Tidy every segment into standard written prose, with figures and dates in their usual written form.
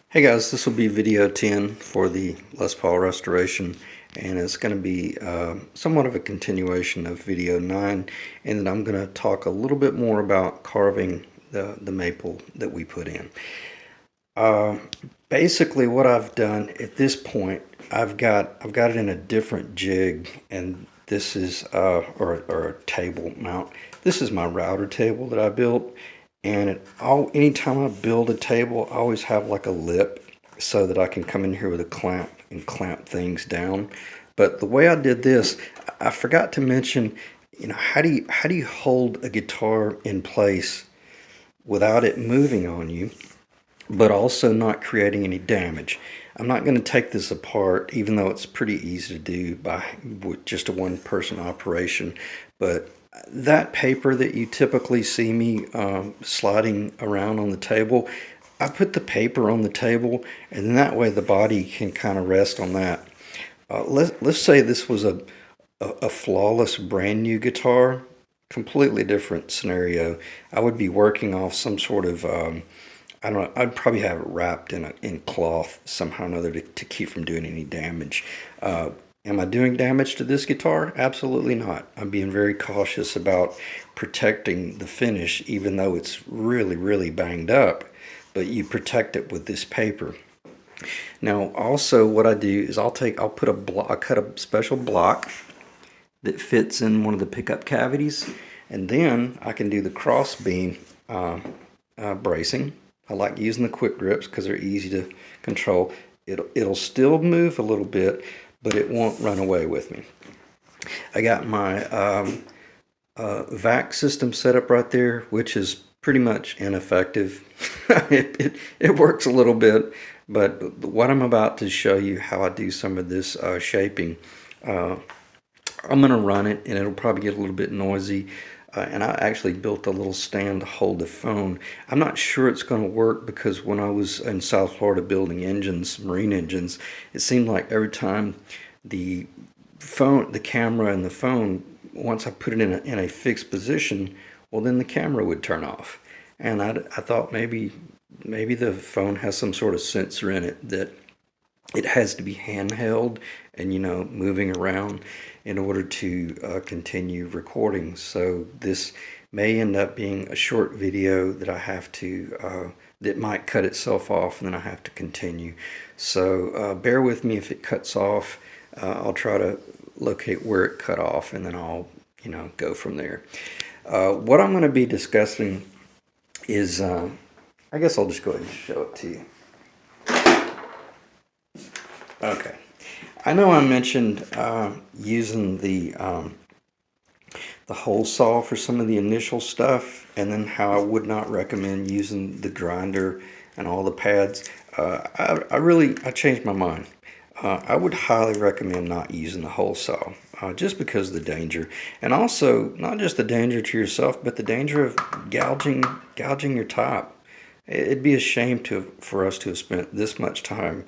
Hey guys, this will be video 10 for the Les Paul restoration, and it's going to be somewhat of a continuation of video 9, and then I'm going to talk a little bit more about carving the maple that we put in. Uh, Basically what I've done at this point, I've got it in a different jig, and this is or a table mount. This is my router table that I built, and anytime I build a table, I always have like a lip so that I can come in here with a clamp and clamp things down. But the way I did this, I forgot to mention, how do you hold a guitar in place without it moving on you, but also not creating any damage. I'm not going to take this apart, even though it's pretty easy to do with just a one-person operation. But that paper that you typically see me sliding around on the table, I put the paper on the table, and then that way the body can kind of rest on that. Let's say this was a flawless brand new guitar, completely different scenario. I would be working off some sort of I don't know, I'd probably have it wrapped in cloth somehow or another to keep from doing any damage. Am I doing damage to this guitar? Absolutely not. I'm being very cautious about protecting the finish, even though it's really, really banged up. But you protect it with this paper. Now, also, what I do is I'll put a block, I cut a special block that fits in one of the pickup cavities, and then I can do the cross beam bracing. I like using the quick grips because they're easy to control. It'll still move a little bit, but it won't run away with me. I got my vac system set up right there, which is pretty much ineffective. It works a little bit, but what I'm about to show you how I do some of this shaping, I'm going to run it, and it'll probably get a little bit noisy. And I actually built a little stand to hold the phone. I'm not sure it's going to work because when I was in South Florida building engines, marine engines, it seemed like every time the camera and the phone, once I put it in a fixed position, well, then the camera would turn off. And I thought maybe the phone has some sort of sensor in it that it has to be handheld and moving around in order to continue recording. So this may end up being a short video that I have to that might cut itself off, and then I have to continue. So bear with me if it cuts off. I'll try to locate where it cut off, and then I'll go from there. What I'm going to be discussing is I guess I'll just go ahead and show it to you. Okay, I know I mentioned using the hole saw for some of the initial stuff, and then how I would not recommend using the grinder and all the pads. I changed my mind. I would highly recommend not using the hole saw, just because of the danger, and also not just the danger to yourself, but the danger of gouging your top. It'd be a shame for us to have spent this much time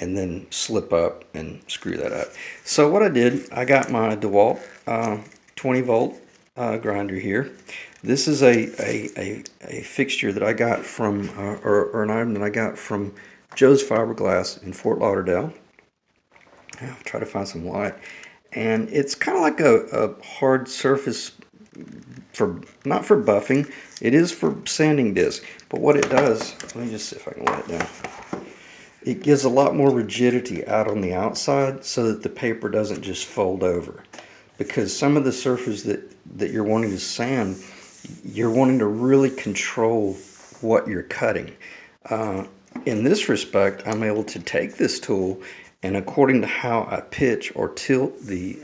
and then slip up and screw that up. So what I did, I got my DeWalt 20 volt grinder here. This is a fixture that I got from, or an item that I got from Joe's Fiberglass in Fort Lauderdale. I'll try to find some light. And it's kind of like a hard surface not for buffing. It is for sanding disc. But what it does, let me just see if I can let it down. It gives a lot more rigidity out on the outside so that the paper doesn't just fold over. Because some of the surface that you're wanting to sand, you're wanting to really control what you're cutting. In this respect, I'm able to take this tool, and according to how I pitch or tilt the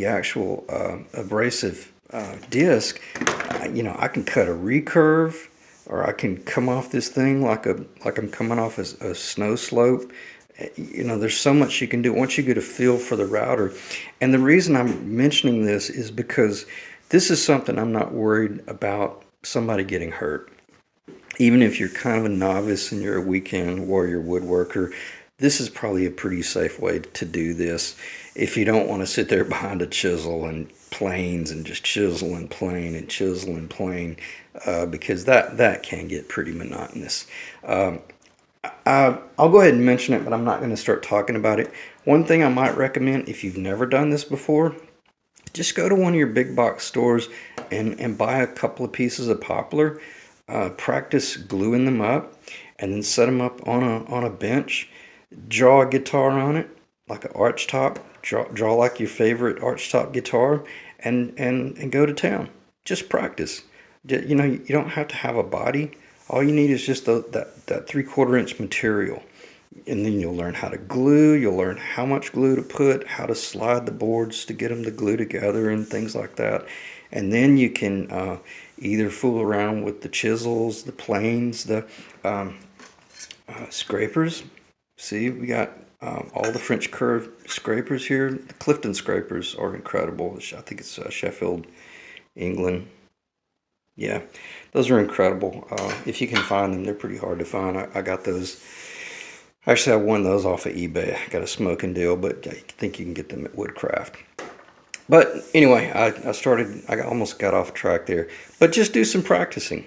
actual abrasive disc, I can cut a recurve, or I can come off this thing like I'm coming off a snow slope. There's so much you can do once you get a feel for the router. And the reason I'm mentioning this is because this is something I'm not worried about somebody getting hurt. Even if you're kind of a novice and you're a weekend warrior woodworker, this is probably a pretty safe way to do this if you don't want to sit there behind a chisel and planes and just chisel and plane and chisel and plane, because that can get pretty monotonous. I'll go ahead and mention it, but I'm not going to start talking about it. One thing I might recommend, if you've never done this before, just go to one of your big box stores and buy a couple of pieces of poplar. Practice gluing them up, and then set them up on a bench. Draw a guitar on it, like an arch top. Draw like your favorite arch top guitar, and go to town. Just practice. You know, you don't have to have a body. All you need is just that 3/4 inch material. And then you'll learn how to glue, you'll learn how much glue to put, how to slide the boards to get them to glue together and things like that. And then you can either fool around with the chisels, the planes, the scrapers. See, we got all the French curve scrapers here. The Clifton scrapers are incredible. I think it's Sheffield, England. Yeah, those are incredible. If you can find them, they're pretty hard to find. I got those. Actually, I won those off of eBay. I got a smoking deal, but I think you can get them at Woodcraft. But anyway, I almost got off track there. But just do some practicing.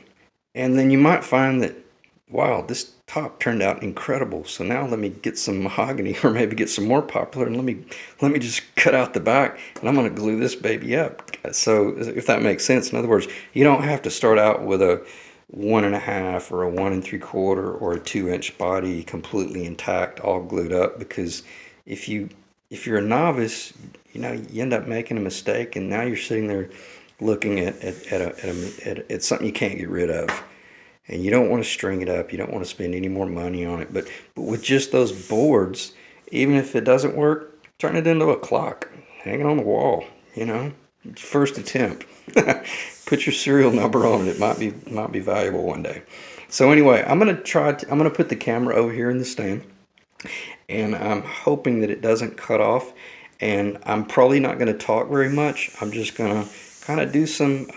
And then you might find that, wow, this top turned out incredible. So now let me get some mahogany, or maybe get some more poplar, and let me just cut out the back, and I'm going to glue this baby up. So if that makes sense, in other words, you don't have to start out with a 1.5 or a 1 3/4 or a 2 inch body completely intact, all glued up, because if you're a novice, you know, you end up making a mistake, and now you're sitting there looking at something you can't get rid of, and you don't want to string it up. You don't want to spend any more money on it. But with just those boards, even if it doesn't work, turn it into a clock, hang it on the wall. You know, first attempt. Put your serial number on it. It might be valuable one day. So anyway, I'm gonna put the camera over here in the stand, and I'm hoping that it doesn't cut off. And I'm probably not going to talk very much. I'm just going to kind of do some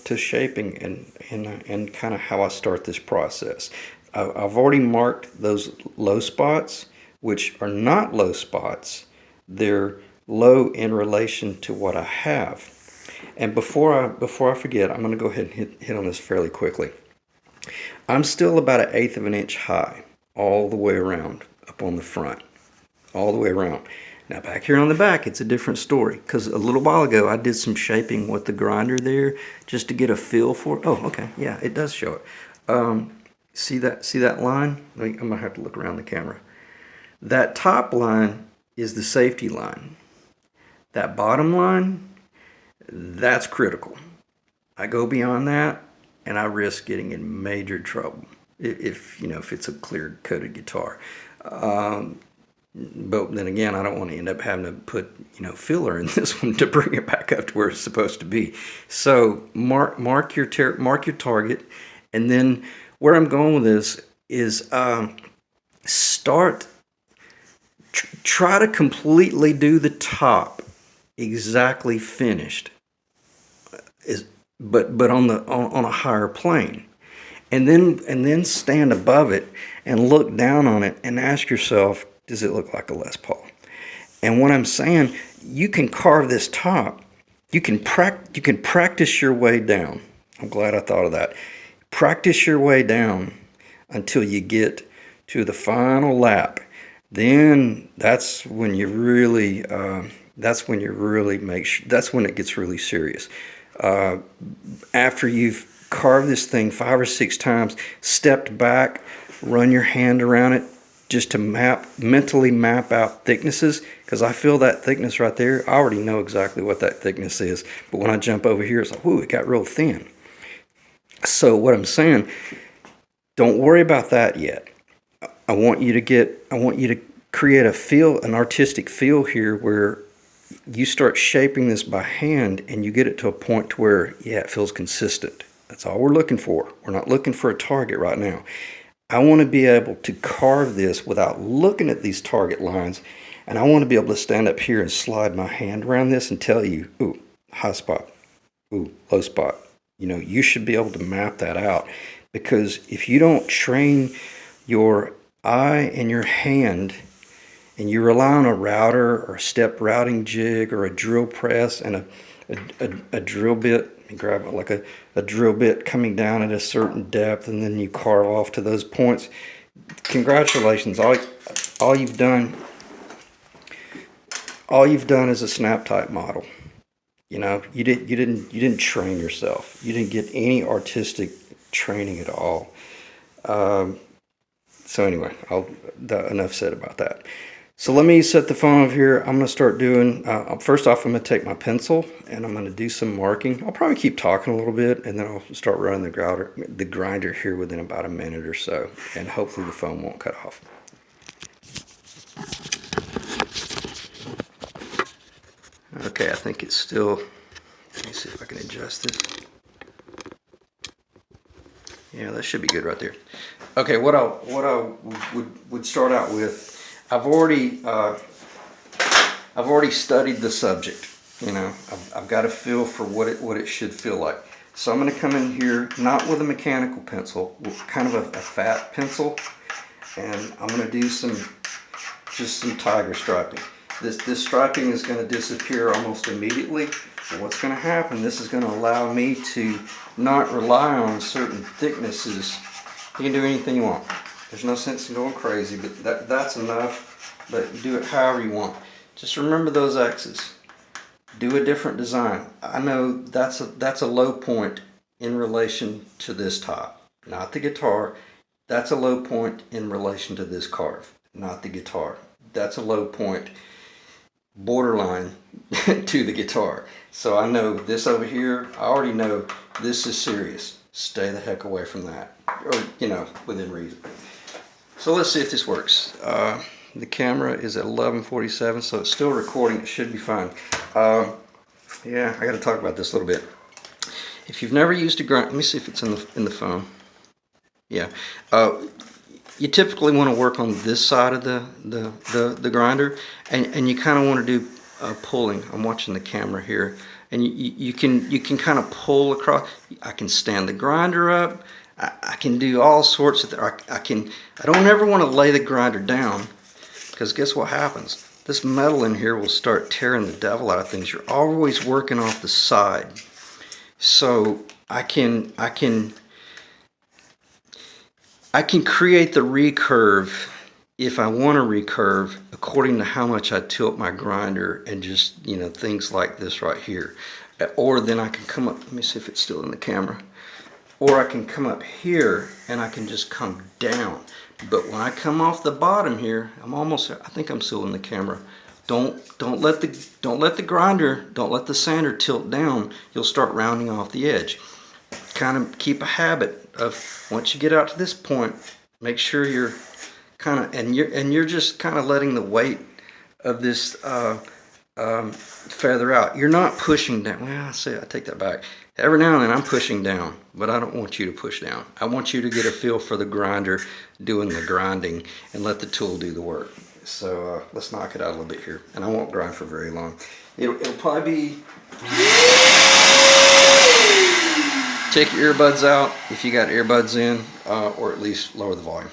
to shaping and kind of how I start this process. I've already marked those low spots, which are not low spots. They're low in relation to what I have. And before I forget, I'm going to go ahead and hit on this fairly quickly. I'm still about 1/8 of an inch high all the way around up on the front, all the way around. Now back here on the back, it's a different story, because a little while ago I did some shaping with the grinder there just to get a feel for it. Oh, okay, yeah, it does show it. See that line? I'm gonna have to look around the camera. That top line is the safety line. That bottom line, that's critical. I go beyond that, and I risk getting in major trouble if it's a clear coated guitar. But then again, I don't want to end up having to put filler in this one to bring it back up to where it's supposed to be. So mark your target, and then where I'm going with this is try to completely do the top exactly finished, but on a higher plane. And then stand above it and look down on it and ask yourself, does it look like a Les Paul? And what I'm saying, you can carve this top. You can practice your way down. I'm glad I thought of that. Practice your way down until you get to the final lap. Then that's when you really that's when it gets really serious. After you've carved this thing 5 or 6 times, stepped back, run your hand around it just to mentally map out thicknesses, because I feel that thickness right there. I already know exactly what that thickness is, but when I jump over here, it's like, whoo, it got real thin. So what I'm saying, don't worry about that yet. I want you to create an artistic feel here where you start shaping this by hand, and you get it to a point to where, yeah, it feels consistent. That's all we're looking for. We're not looking for a target right now. I want to be able to carve this without looking at these target lines, and I want to be able to stand up here and slide my hand around this and tell you, ooh, high spot, ooh, low spot. You should be able to map that out, because if you don't train your eye and your hand, and you rely on a router or a step routing jig or a drill press and a drill bit, you grab it like a drill bit coming down at a certain depth, and then you carve off to those points, congratulations. All you've done, all you've done is a snap type model. You know, you didn't train yourself. You didn't get any artistic training at all. Um, so anyway, enough said about that. So let me set the phone over here. I'm going to start doing, first off, I'm going to take my pencil and I'm going to do some marking. I'll probably keep talking a little bit and then I'll start running the grinder here within about a minute or so. And hopefully the phone won't cut off. Okay, I think it's still, let me see if I can adjust this. Yeah, that should be good right there. Okay, what I would start out with, I've already studied the subject. You know, I've got a feel for what it should feel like. So I'm going to come in here, not with a mechanical pencil, with kind of a fat pencil, and I'm going to do just some tiger striping. This striping is going to disappear almost immediately. But what's going to happen, this is going to allow me to not rely on certain thicknesses. You can do anything you want. There's no sense in going crazy, but that's enough. But do it however you want. Just remember those X's. Do a different design. I know that's a low point in relation to this top, not the guitar. That's a low point in relation to this Carve, not the guitar. That's a low point borderline to the guitar. So I know this over here, I already know this is serious. Stay the heck away from that, or you know, within reason. So let's see if this works. The camera is at 11:47, so it's still recording. It should be fine. Yeah, I got to talk about this a little bit. If you've never used a grinder, let me see if it's in the phone. Yeah. You typically want to work on this side of the grinder, and you kind of want to do pulling. I'm watching the camera here, and you can kind of pull across. I can stand the grinder up. I can do all sorts of things. I don't ever want to lay the grinder down, because guess what happens? This metal in here will start tearing the devil out of things. You're always working off the side, so I can create the recurve if I want to recurve according to how much I tilt my grinder, and just, you know, things like this right here. Or then I can come up, let me see if it's still in the camera. Or I can come up here and I can just come down. But when I come off the bottom here, I think I'm still in the camera. Don't let the grinder, don't let the sander tilt down. You'll start rounding off the edge. Kind of keep a habit of, once you get out to this point, make sure you're kind of, and you're just kind of letting the weight of this feather out. You're not pushing down. Well, I take that back. Every now and then I'm pushing down, but I don't want you to push down. I want you to get a feel for the grinder doing the grinding, and let the tool do the work. So let's knock it out a little bit here, and I won't grind for very long. It'll probably be, take your earbuds out if you got earbuds in, or at least lower the volume.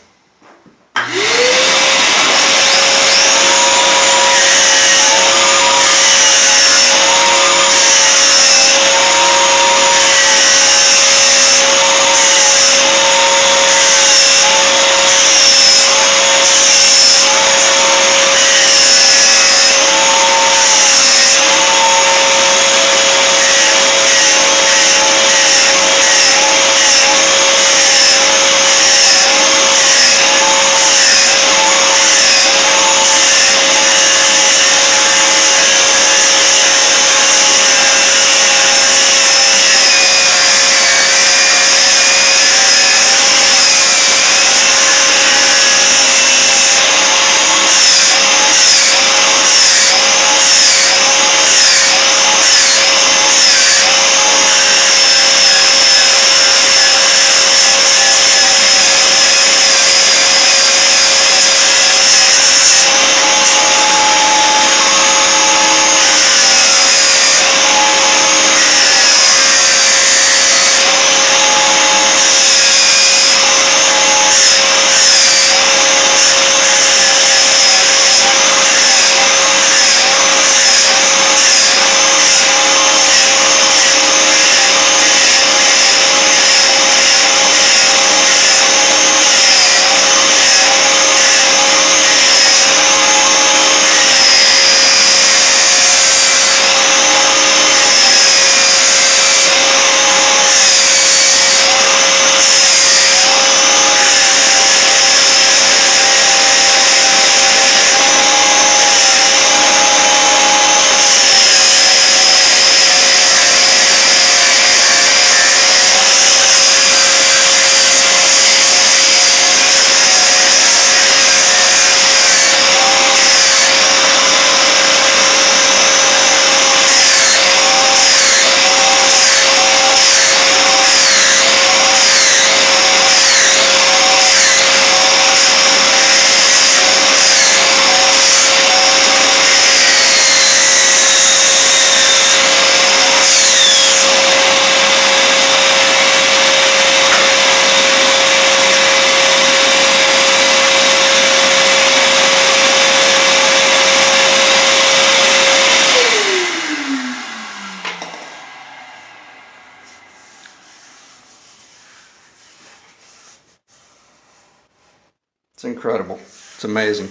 It's incredible. It's amazing.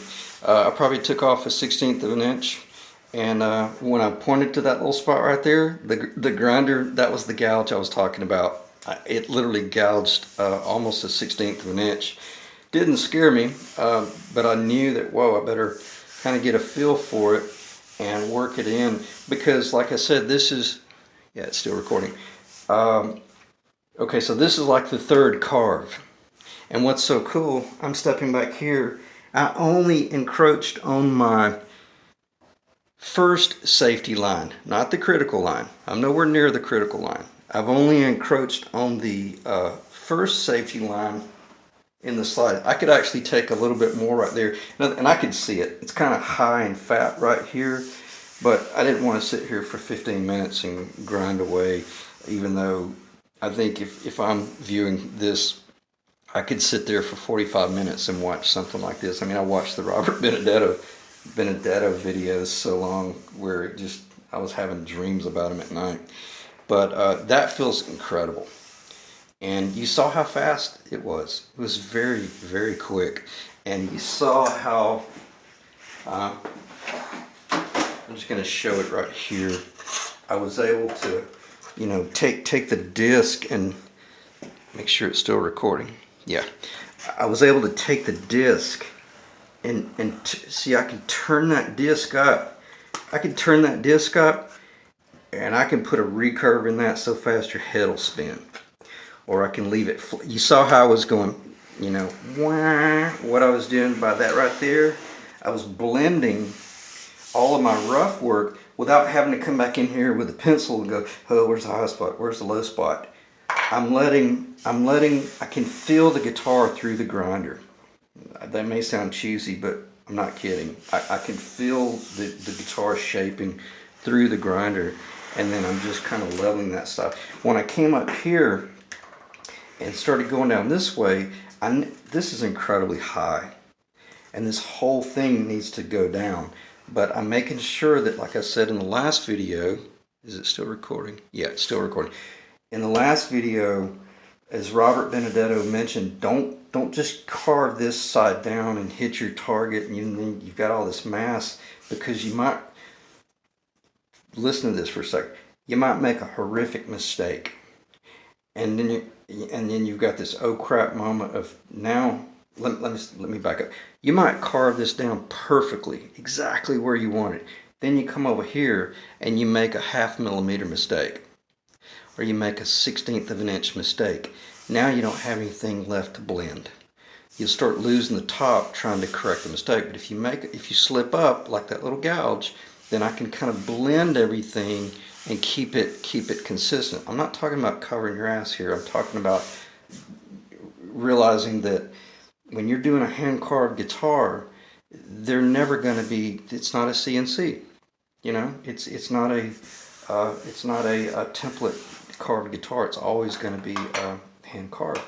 I probably took off a 1/16 of an inch, and when I pointed to that little spot right there, the grinder, that was the gouge I was talking about. It literally gouged almost a 1/16 of an inch. Didn't scare me, but I knew that, whoa, I better kind of get a feel for it and work it in, because like I said, this is, yeah, it's still recording. Okay, so this is like the third carve. And what's so cool, I'm stepping back here, I only encroached on my first safety line, not the critical line. I'm nowhere near the critical line. I've only encroached on the first safety line in the slide. I could actually take a little bit more right there, and I could see it. It's kind of high and fat right here, but I didn't want to sit here for 15 minutes and grind away, even though I think if I'm viewing this, I could sit there for 45 minutes and watch something like this. I mean, I watched the Robert Benedetto videos so long where it just, I was having dreams about him at night. But that feels incredible. And you saw how fast it was. It was very, very quick. And you saw how, I'm just going to show it right here. I was able to, you know, take the disc and make sure it's still recording. Yeah, I was able to take the disc and see, I can turn that disc up. I can turn that disc up, and I can put a recurve in that so fast your head will spin. Or I can leave it. You saw how I was going, you know, what I was doing by that right there. I was blending all of my rough work without having to come back in here with a pencil and go, oh, where's the high spot? Where's the low spot? I can feel the guitar through the grinder. That may sound cheesy, but I'm not kidding. I can feel the guitar shaping through the grinder, and then I'm just kind of leveling that stuff. When I came up here and started going down this way, this is incredibly high, and this whole thing needs to go down. But I'm making sure that, like I said in the last video, is it still recording? Yeah, it's still recording. In the last video, as Robert Benedetto mentioned, don't just carve this side down and hit your target, and you've got all this mass, because you might, listen to this for a second, you might make a horrific mistake, and then you've got this oh crap moment of, now let me back up. You might carve this down perfectly, exactly where you want it. Then you come over here and you make a 1/2 millimeter mistake, or you make a 1/16 of an inch mistake. Now you don't have anything left to blend. You'll start losing the top trying to correct the mistake. But if you slip up like that little gouge, then I can kind of blend everything and keep it consistent. I'm not talking about covering your ass here. I'm talking about realizing that when you're doing a hand carved guitar, they're never going to be, it's not a CNC. You know, it's not a template carved guitar. It's always going to be hand carved.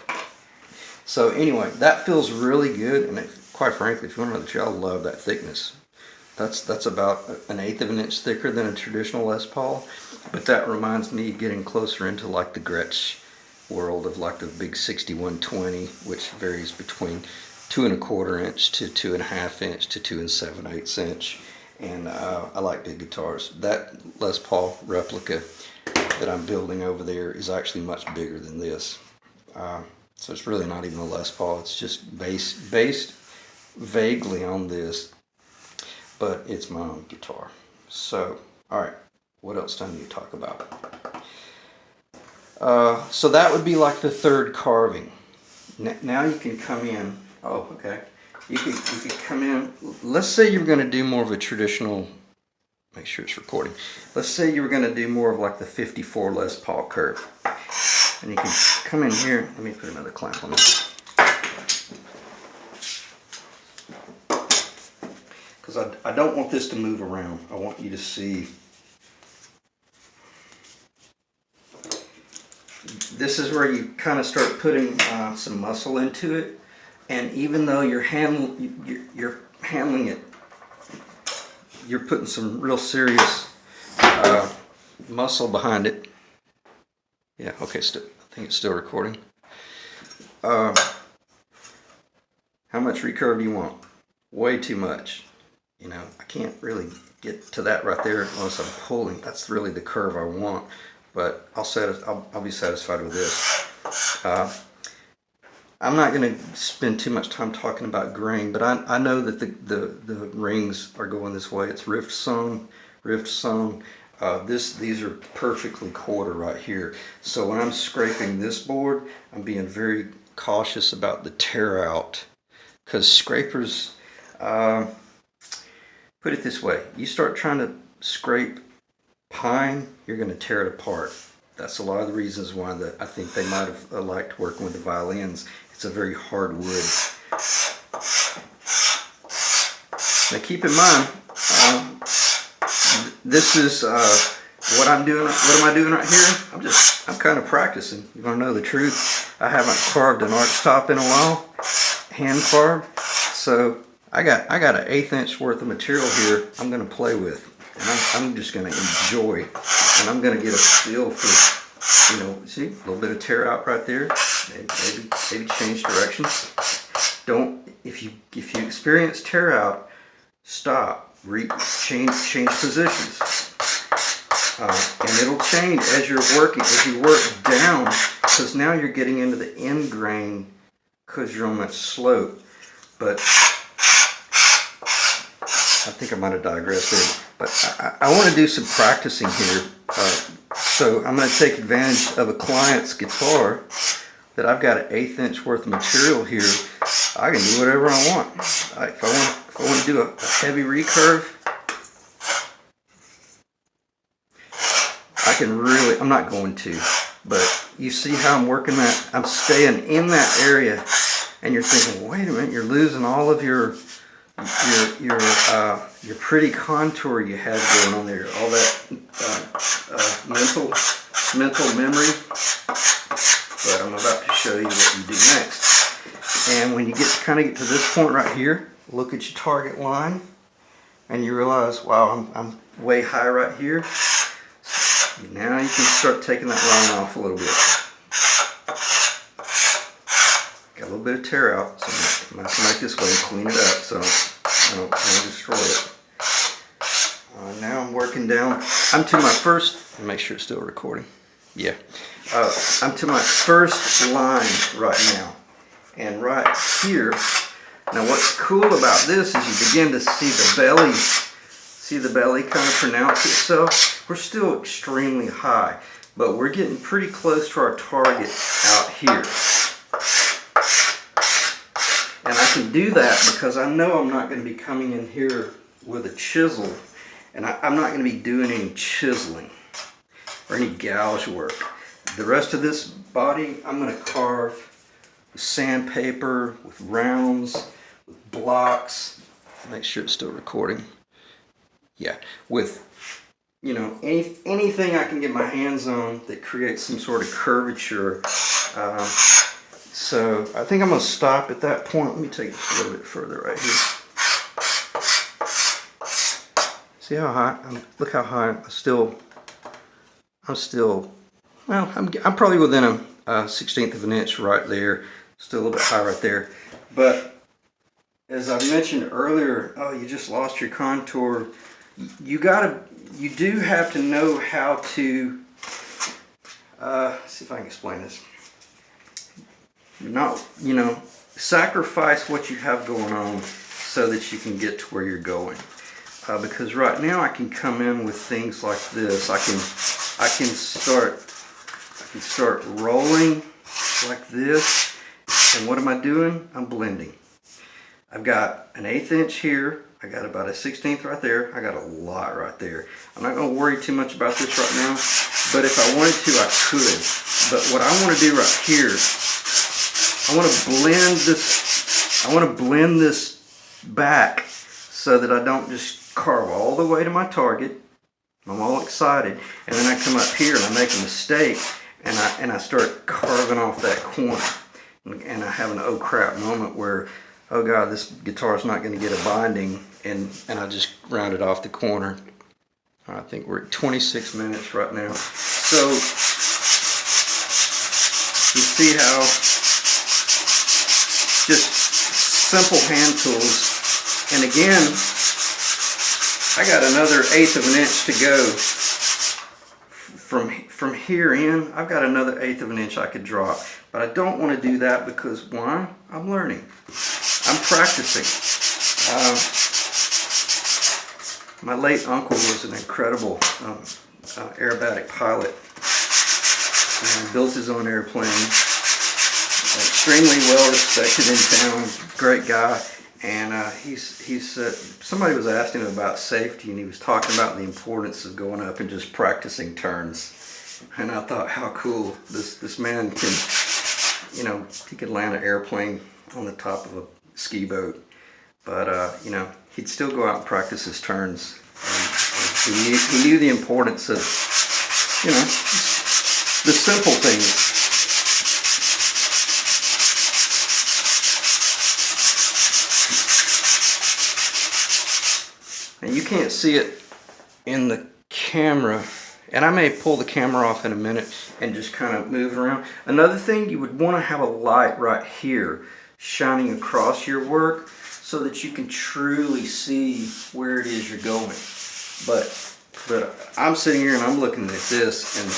So anyway, that feels really good, and quite frankly, if you want to know the truth, I love that thickness. That's about 1/8 of an inch thicker than a traditional Les Paul, but that reminds me of getting closer into like the Gretsch world of like the big 6120, which varies between 2 1/4 inch to 2 1/2 inch to 2 7/8 inch. And I like big guitars. That Les Paul replica that I'm building over there is actually much bigger than this. So it's really not even a Les Paul. It's just based vaguely on this, but it's my own guitar. So, all right, what else do I need to talk about? So that would be like the third carving. Now you can come in. Oh, okay. You could come in. Let's say you're going to do more of a traditional. Make sure it's recording. Let's say you were going to do more of like the 54 Les Paul curve, and you can come in here. Let me put another clamp on this, because I don't want this to move around. I want you to see. This is where you kind of start putting some muscle into it, and even though you're handling it, you're putting some real serious muscle behind it. Yeah, okay, I think it's still recording. How How much recurve do you want? Way too much. You know, I can't really get to that right there unless I'm pulling. That's really the curve I want. But I'll be satisfied with this. I'm not going to spend too much time talking about grain, but I know that the rings are going this way. It's rift sewn, rift sewn. These are perfectly quarter right here. So when I'm scraping this board, I'm being very cautious about the tear out, because scrapers, put it this way, you start trying to scrape pine, you're going to tear it apart. That's a lot of the reasons why I think they might have liked working with the violins. It's a very hard wood. Now keep in mind, this is what I'm doing. What am I doing right here? I'm kind of practicing. You want to know the truth? I haven't carved an arch top in a while, hand carved. So I got an 1/8 inch worth of material here I'm going to play with. And I'm just going to enjoy, and I'm going to get a feel for, you know, see, a little bit of tear out right there. Maybe change directions. Don't, if you experience tear out, stop, change positions, and it'll change as you're working, as you work down, because now you're getting into the end grain because you're on that slope. But I think I might have digressed there. But I want to do some practicing here. So I'm going to take advantage of a client's guitar that I've got an 1/8 inch worth of material here. I can do whatever I want. If I want to do a heavy recurve, I can really, I'm not going to, but you see how I'm working that? I'm staying in that area, and you're thinking, wait a minute, you're losing all of your pretty contour you had going on there, all that mental memory. But I'm about to show you what you do next. And when you kind of get to this point right here, look at your target line, and you realize, wow, I'm way high right here. Now you can start taking that line off a little bit. Got a little bit of tear out, so I'm going to come back this way and clean it up so I don't destroy it. Now I'm working down. I'm to my first, make sure it's still recording. Yeah. I'm to my first line right now. And right here, now what's cool about this is you begin to see the belly kind of pronounce itself. We're still extremely high, but we're getting pretty close to our target out here. And I can do that because I know I'm not going to be coming in here with a chisel, and I'm not going to be doing any chiseling or any gouge work. The rest of this body I'm going to carve with sandpaper, with rounds, with blocks. Make sure it's still recording. Yeah, with, you know, anything I can get my hands on that creates some sort of curvature. So I think I'm going to stop at that point. Let me take it a little bit further right here. See how high? Look how high I'm still. Well, I'm probably within a 1/16 of an inch right there. Still a little bit high right there. But as I mentioned earlier, oh, you just lost your contour. You do have to know how to. See if I can explain this. Sacrifice what you have going on so that you can get to where you're going. Because right now I can come in with things like this. I can start rolling like this. And what am I doing? I'm blending. I've got an 1/8 inch here. I got about a 1/16 right there. I got a lot right there. I'm not going to worry too much about this right now. But if I wanted to, I could. But what I want to do right here, I want to blend this back so that I don't just carve all the way to my target. I'm all excited, and then I come up here and I make a mistake, and I start carving off that corner, and I have an oh crap moment where, oh god, this guitar is not going to get a binding, and I just rounded off the corner. I think we're at 26 minutes right now. So you see how just simple hand tools. And again, I got another 1/8 of an inch to go. From here in, I've got another 1/8 of an inch I could drop. But I don't want to do that because, why? I'm learning. I'm practicing. My late uncle was an incredible aerobatic pilot. And built his own airplane. Extremely well respected in town. Great guy. And he's somebody was asking him about safety, and he was talking about the importance of going up and just practicing turns. And I thought, how cool, this man can, you know, he could land an airplane on the top of a ski boat, but you know, he'd still go out and practice his turns. He knew the importance of, you know, the simple things. And you can't see it in the camera, and I may pull the camera off in a minute and just kind of move it around. Another thing, you would want to have a light right here shining across your work so that you can truly see where it is you're going. But I'm sitting here and I'm looking at this, and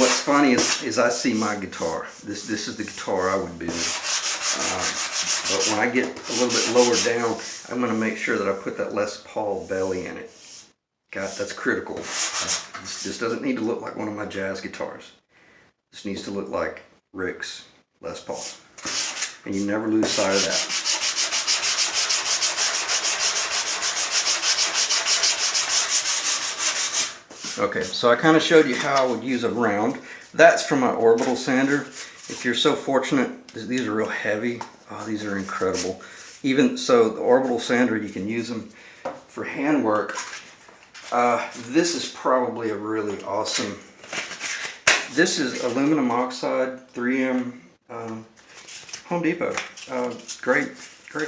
what's funny is I see my guitar. This is the guitar I would build. But when I get a little bit lower down, I'm going to make sure that I put that Les Paul belly in it. God, that's critical. This doesn't need to look like one of my jazz guitars. This needs to look like Rick's Les Paul. And you never lose sight of that. Okay, so I kind of showed you how I would use a round. That's from my orbital sander. If you're so fortunate, these are real heavy. Oh, these are incredible. Even so, the orbital sander, you can use them for handwork. This is probably a really awesome. This is aluminum oxide 3M Home Depot. Great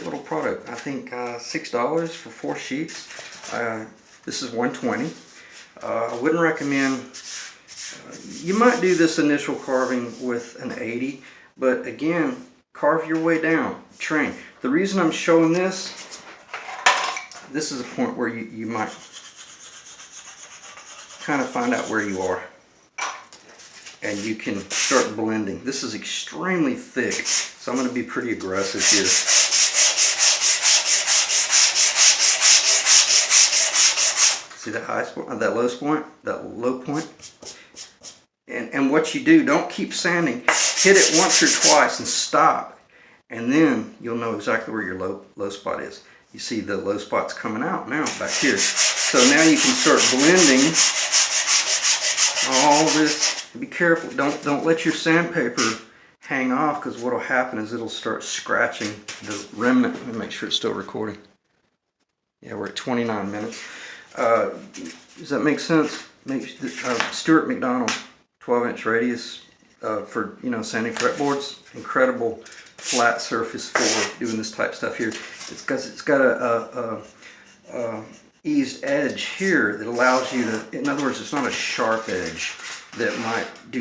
little product. I think $6 for 4 sheets. This is 120. I wouldn't recommend. You might do this initial carving with an 80, but again, carve your way down. Train. The reason I'm showing this is a point where you might kind of find out where you are, and you can start blending. This is extremely thick, so I'm going to be pretty aggressive here. See that high point, that low point? And what you do, don't keep sanding. Hit it once or twice and stop, and then you'll know exactly where your low spot is. You see the low spot's coming out now back here. So now you can start blending all this. Be careful, don't let your sandpaper hang off, because what'll happen is it'll start scratching the remnant. Let me make sure it's still recording. Yeah, we're at 29 minutes. Does that make sense? Stuart McDonald, 12-inch radius for, you know, sanding fretboards. Incredible flat surface for doing this type of stuff here. It's because it's got a eased edge here that allows you to, in other words, it's not a sharp edge that might do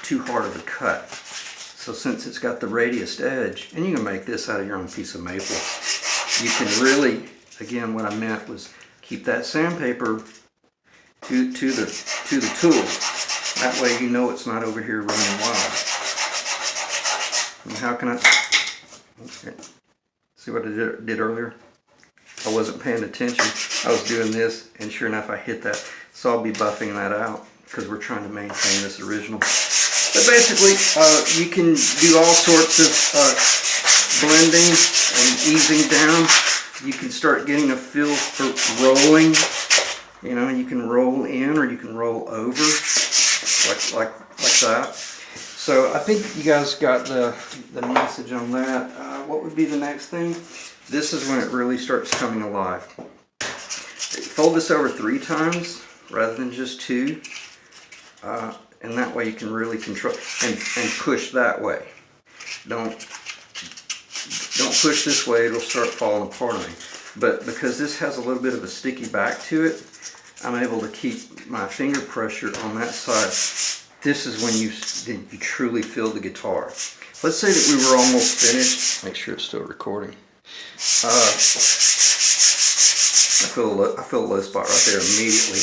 too hard of a cut. So since it's got the radiused edge, and you can make this out of your own piece of maple, you can really, again, what I meant was keep that sandpaper to the tool. That way you know it's not over here running wild. And how can I, okay. See what I did earlier? I wasn't paying attention. I was doing this, and sure enough I hit that. So I'll be buffing that out because we're trying to maintain this original. But basically, you can do all sorts of blending and easing down. You can start getting a feel for rolling. You know, you can roll in or you can roll over, like that. So I think you guys got the message on that. What would be the next thing? This is when it really starts coming alive. Fold this over 3 times rather than just 2. And that way you can really control and push that way. Don't push this way, it'll start falling apart on me. But because this has a little bit of a sticky back to it, I'm able to keep my finger pressure on that side. This is when you truly feel the guitar. let's say that we were almost finished. Make sure it's still recording. I feel a low spot right there immediately.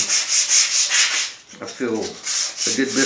I feel a good bit